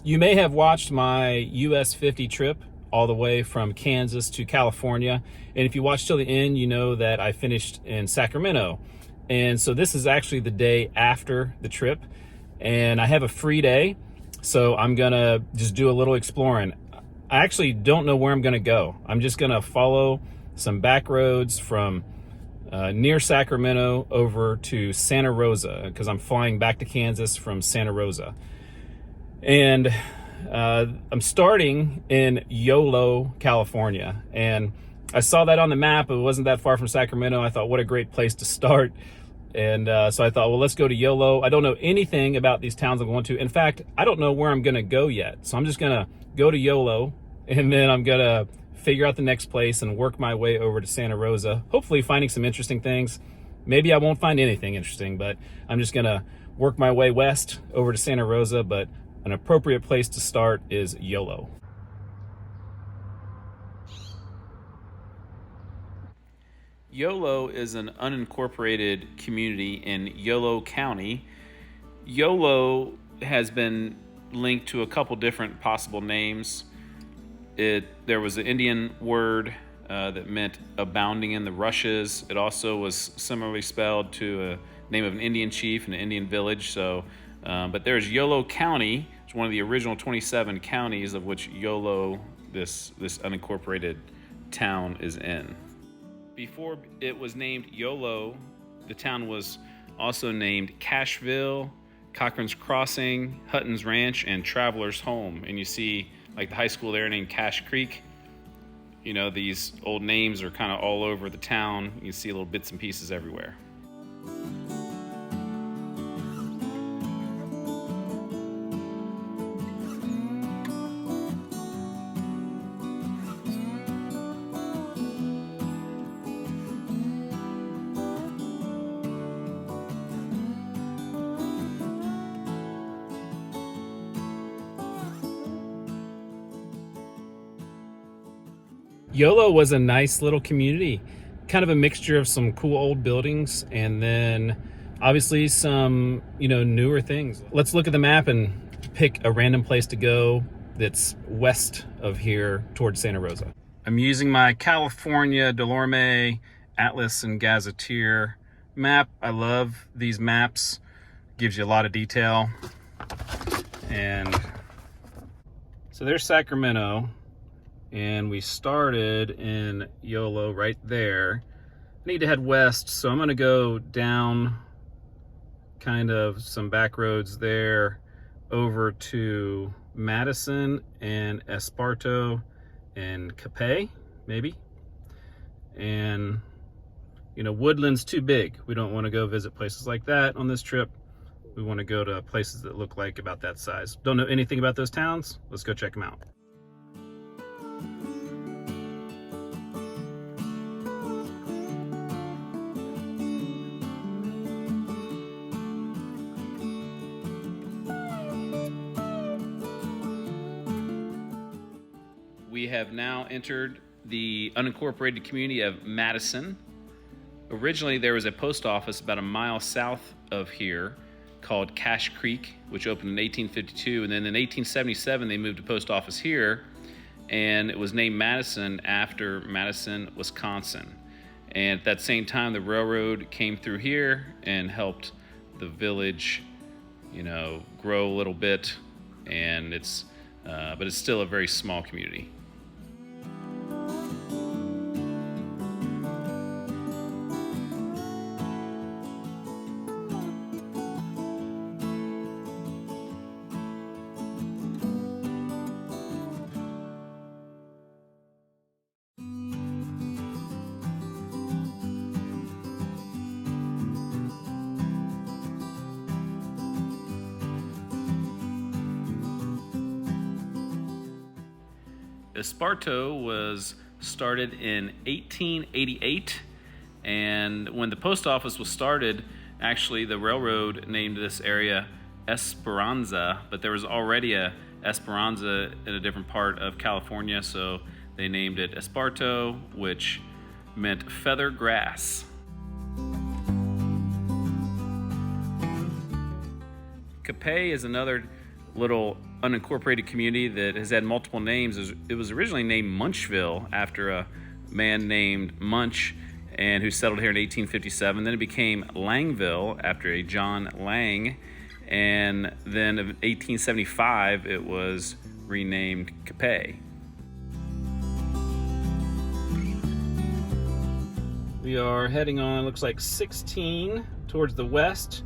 You may have watched my US 50 trip all the way from Kansas to California. And if you watch till the end, you know that I finished in Sacramento. And so this is actually the day after the trip. And I have a free day. So I'm gonna just do a little exploring. I actually don't know where I'm gonna go. I'm just gonna follow some back roads from near Sacramento over to Santa Rosa because I'm flying back to Kansas from Santa Rosa. And I'm starting in Yolo, California. And I saw that on the map. It wasn't that far from Sacramento. I thought, what a great place to start. And so I thought, well, let's go to Yolo. I don't know anything about these towns I'm going to. In fact, I don't know where I'm going to go yet. So I'm just going to go to Yolo, and then I'm going to figure out the next place and work my way over to Santa Rosa, hopefully finding some interesting things. Maybe I won't find anything interesting, but I'm just going to work my way west over to Santa Rosa. But an appropriate place to start is Yolo. Yolo is an unincorporated community in Yolo County. Yolo has been linked to a couple different possible names. There was an Indian word that meant abounding in the rushes. It also was similarly spelled to a name of an Indian chief in an Indian village. But there's Yolo County. It's one of the original 27 counties of which Yolo, this unincorporated town, is in. Before it was named Yolo, the town was also named Cashville, Cochran's Crossing, Hutton's Ranch, and Traveler's Home. And you see, like the high school there named Cache Creek. You know, these old names are kind of all over the town. You see little bits and pieces everywhere. Yolo was a nice little community, kind of a mixture of some cool old buildings and then obviously some, newer things. Let's look at the map and pick a random place to go that's west of here towards Santa Rosa. I'm using my California Delorme Atlas and Gazetteer map. I love these maps. Gives you a lot of detail. And so there's Sacramento. And we started in Yolo right there. I need to head west, so I'm gonna go down kind of some back roads there over to Madison and Esparto and Capay, maybe. And, Woodland's too big. We don't wanna go visit places like that on this trip. We wanna go to places that look like about that size. Don't know anything about those towns. Let's go check them out. We have now entered the unincorporated community of Madison. Originally, there was a post office about a mile south of here called Cache Creek, which opened in 1852. And then in 1877, they moved a post office here, and it was named Madison after Madison, Wisconsin. And at that same time, the railroad came through here and helped the village, grow a little bit. And but it's still a very small community. Esparto was started in 1888, and when the post office was started, actually the railroad named this area Esperanza, but there was already a Esperanza in a different part of California, so they named it Esparto, which meant feather grass. Capay is another little unincorporated community that has had multiple names. It was originally named Munchville after a man named Munch and who settled here in 1857. Then it became Langville after a John Lang, and then in 1875 it was renamed Capay. We are heading on, looks like 16 towards the west.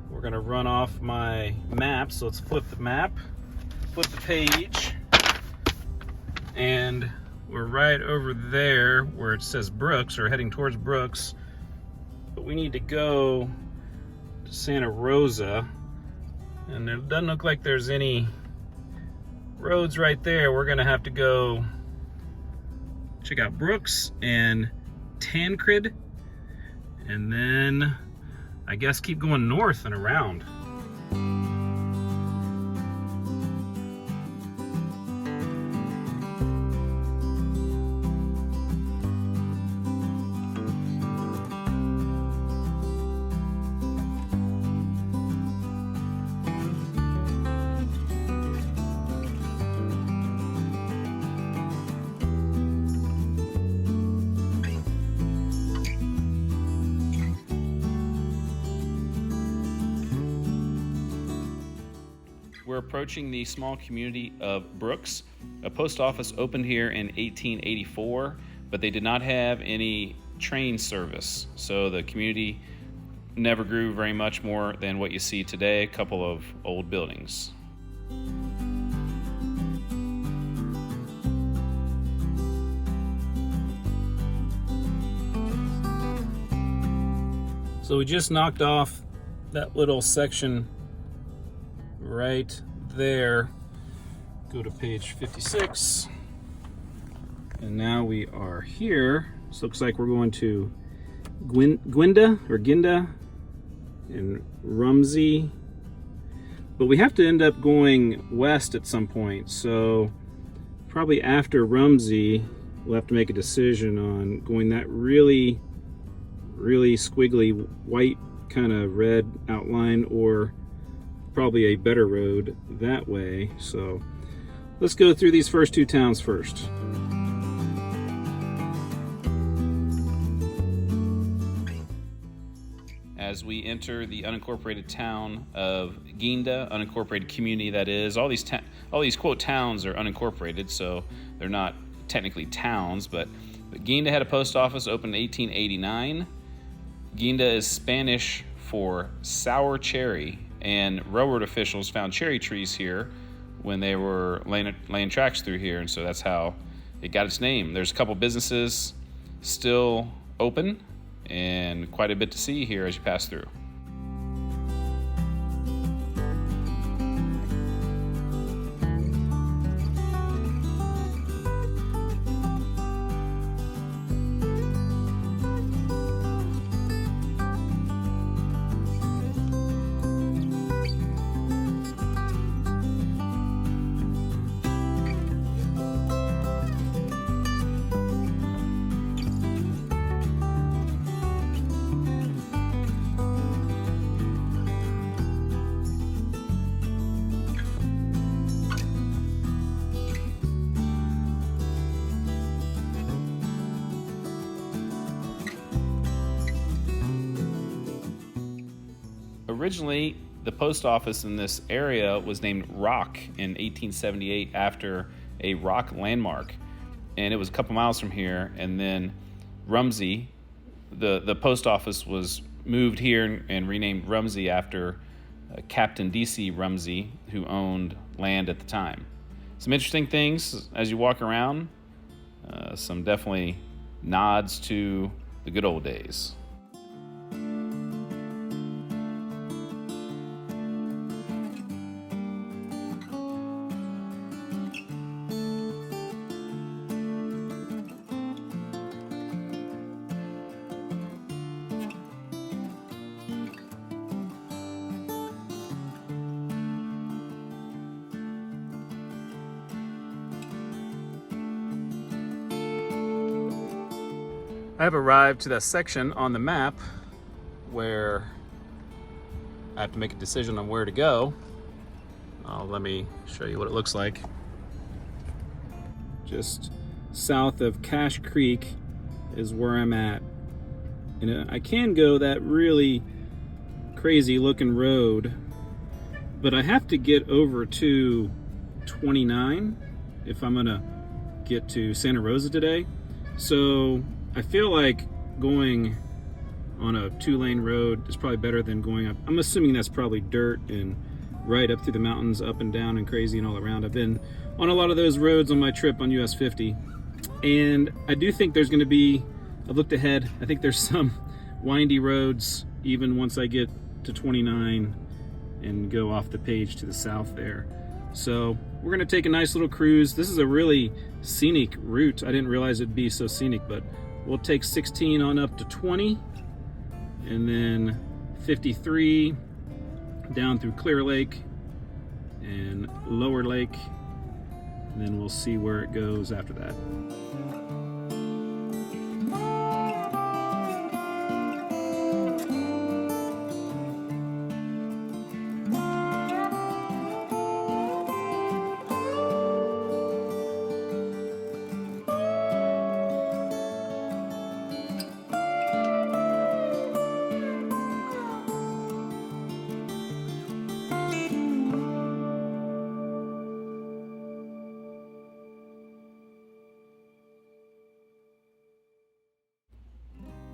We're gonna run off my map, so let's flip the map, flip the page, and we're right over there where it says Brooks, or heading towards Brooks, but we need to go to Santa Rosa, and it doesn't look like there's any roads right there. We're gonna have to go check out Brooks and Tancred, and then I guess keep going north and around. We're approaching the small community of Brooks. A post office opened here in 1884, but they did not have any train service. So the community never grew very much more than what you see today, a couple of old buildings. So we just knocked off that little section right there. Go to page 56, and now we are here. This looks like we're going to Ginda and Rumsey, but we have to end up going west at some point, so probably after Rumsey we'll have to make a decision on going that really squiggly white kind of red outline, or probably a better road that way. So let's go through these first two towns first. As we enter the unincorporated town of Ginda, unincorporated community that is, all these quote towns are unincorporated, so they're not technically towns, but Ginda had a post office opened in 1889. Ginda is Spanish for sour cherry, and railroad officials found cherry trees here when they were laying tracks through here, and so that's how it got its name. There's a couple businesses still open and quite a bit to see here as you pass through. Originally, the post office in this area was named Rock in 1878 after a rock landmark, and it was a couple miles from here. And then Rumsey, the post office was moved here and renamed Rumsey after Captain D.C. Rumsey, who owned land at the time. Some interesting things as you walk around, some definitely nods to the good old days. I have arrived to that section on the map where I have to make a decision on where to go. Let me show you what it looks like. Just south of Cache Creek is where I'm at. And I can go that really crazy looking road, but I have to get over to 29 if I'm gonna get to Santa Rosa today. So I feel like going on a 2-lane road is probably better than going up. I'm assuming that's probably dirt and right up through the mountains, up and down and crazy and all around. I've been on a lot of those roads on my trip on US 50. And I do think there's gonna be, I looked ahead, I think there's some windy roads even once I get to 29 and go off the page to the south there. So we're gonna take a nice little cruise. This is a really scenic route. I didn't realize it'd be so scenic, but we'll take 16 on up to 20 and then 53 down through Clear Lake and Lower Lake, and then we'll see where it goes after that.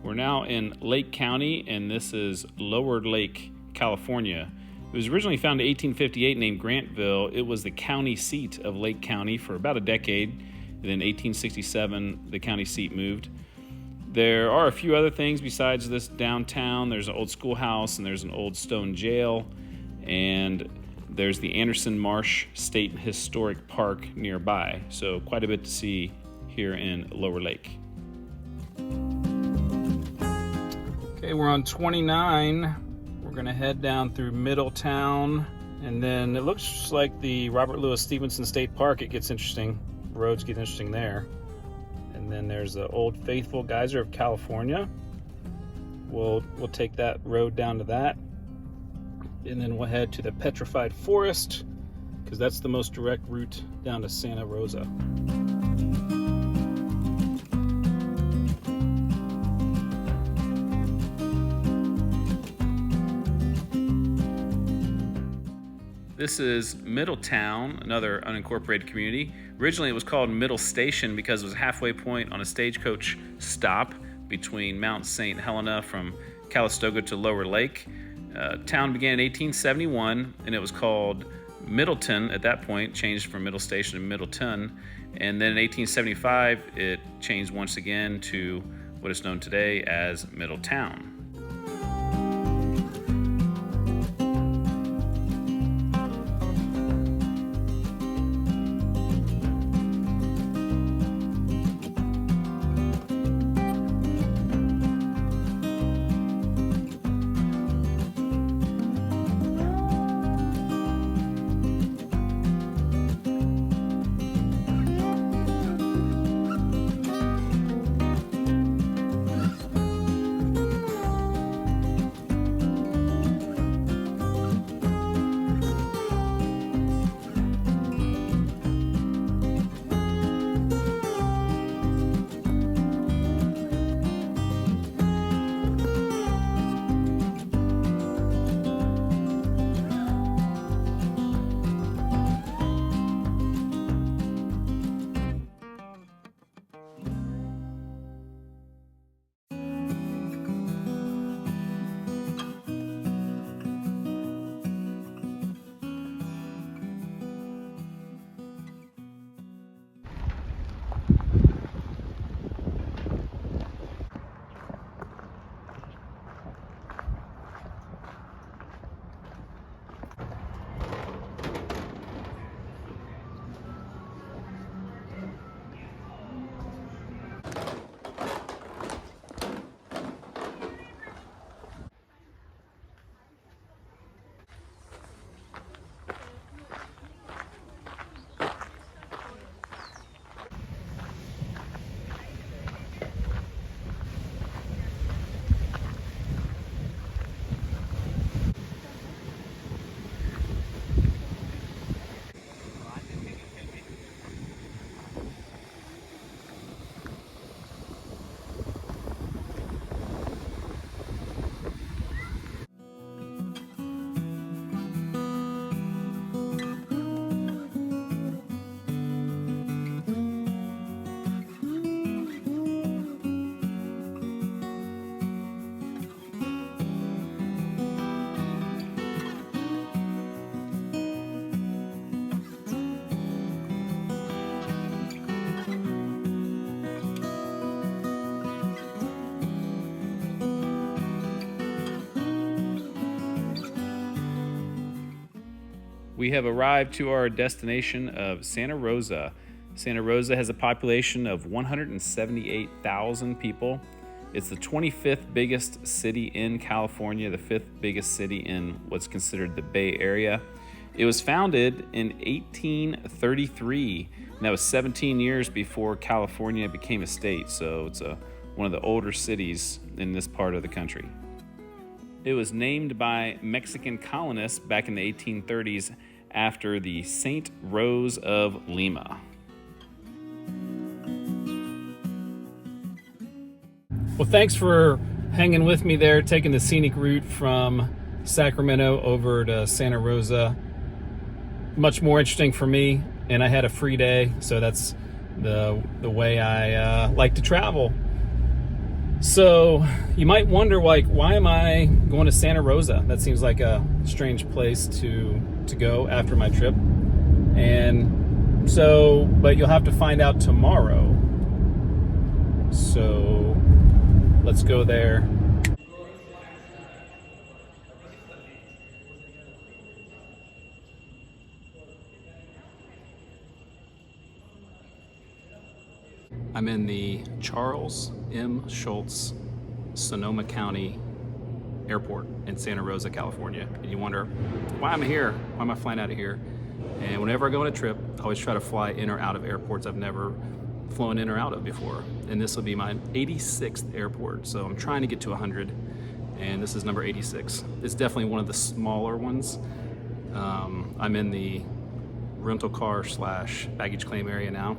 We're now in Lake County, and this is Lower Lake, California. It was originally founded in 1858, named Grantville. It was the county seat of Lake County for about a decade. And then 1867, the county seat moved. There are a few other things besides this downtown. There's an old schoolhouse, and there's an old stone jail, and there's the Anderson Marsh State Historic Park nearby. So quite a bit to see here in Lower Lake. Okay, we're on 29. We're gonna head down through Middletown, and then it looks like the Robert Louis Stevenson State Park. It gets interesting. Roads get interesting there. And then there's the Old Faithful Geyser of California. We'll take that road down to that, and then we'll head to the Petrified Forest, because that's the most direct route down to Santa Rosa. This is Middletown, another unincorporated community. Originally it was called Middle Station because it was a halfway point on a stagecoach stop between Mount St. Helena from Calistoga to Lower Lake. Town began in 1871, and it was called Middleton at that point, changed from Middle Station to Middleton. And then in 1875, it changed once again to what is known today as Middletown. We have arrived to our destination of Santa Rosa. Santa Rosa has a population of 178,000 people. It's the 25th biggest city in California, the 5th biggest city in what's considered the Bay Area. It was founded in 1833, and that was 17 years before California became a state, so it's one of the older cities in this part of the country. It was named by Mexican colonists back in the 1830s after the Saint Rose of Lima. Well, thanks for hanging with me there, taking the scenic route from Sacramento over to Santa Rosa. Much more interesting for me, and I had a free day, so that's the way I like to travel. So you might wonder, like, why am I going to Santa Rosa? That seems like a strange place to go after my trip. And so, but you'll have to find out tomorrow. So let's go there. I'm in the Charles M. Shultz Sonoma County Airport in Santa Rosa, California. And you wonder, why am I here? Why am I flying out of here? And whenever I go on a trip, I always try to fly in or out of airports I've never flown in or out of before. And this will be my 86th airport. So I'm trying to get to 100, and this is number 86. It's definitely one of the smaller ones. I'm in the rental car / baggage claim area now.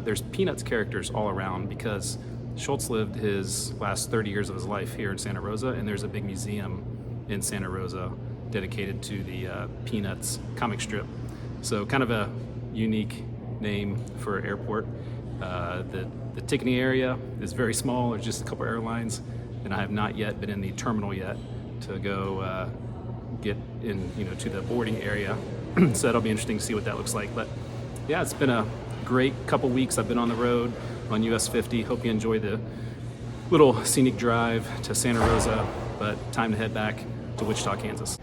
There's Peanuts characters all around because Shultz lived his last 30 years of his life here in Santa Rosa, and there's a big museum in Santa Rosa dedicated to the Peanuts comic strip. So kind of a unique name for an airport. The ticketing area is very small. There's just a couple airlines, and I have not yet been in the terminal yet to go get in, to the boarding area. So that'll be interesting to see what that looks like. But yeah, it's been a great couple weeks. I've been on the road on US 50. Hope you enjoy the little scenic drive to Santa Rosa, but time to head back to Wichita, Kansas.